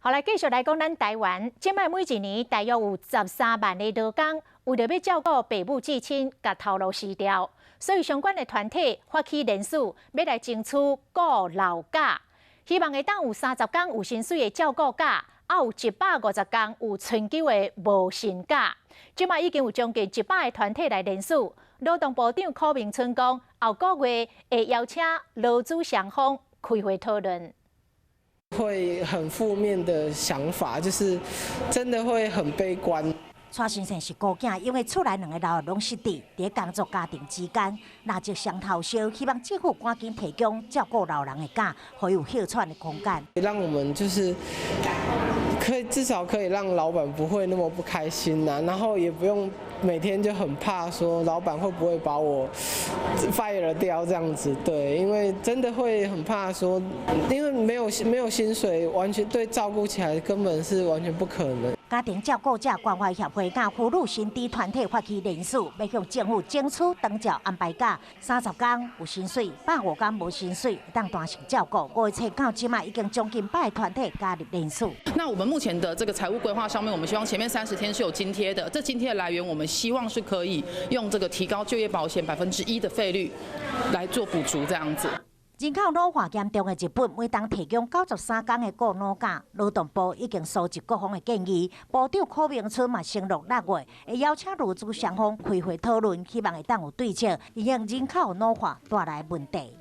后来继续来讲，咱台湾即摆每一年大约有13万个劳工，为着要照顾父母至亲，甲头路辞掉，所以相关的团体发起联署，要来争取顾老假，希望会当有30天有薪水的照顾假，也有150天有春秋的无薪假。即摆已经有将近100个团体来联署。劳动部长柯明春讲，后个月会邀请劳资双方开会讨论。会很负面的想法，就是真的会很悲观。蔡先生是孤囝，因为厝内2个老拢失智，伫工作家庭之间，纳入双头烧，希望政府赶紧提供照顾老人的假，可以有休喘的空间，让我们就是至少可以让老板不会那么不开心呐，然后也不用每天就很怕说老板会不会把我 fire 掉这样子。对，因为真的会很怕说，因为没有薪水，完全对照顾起来根本是完全不可能。家庭照顾者关怀协会甲妇女新知团体发起联署，要向政府争取长照安排假，30天有薪水，150天无薪水，当单身照顾。5月初到即卖已经将近100个团体加入联署。那我们目前的这个财务规划上面，我们希望前面30天是有津贴的，这津贴的来源我们希望是可以用这个提高就业保险1%的费率来做补足，这样子。人口老化严重的日本，每当提供93天的顾老假，劳动部已经收集各方的建议。部长柯明春嘛承诺6月会邀请劳资双方开会讨论，希望会当有对策，因应人口老化带来问题。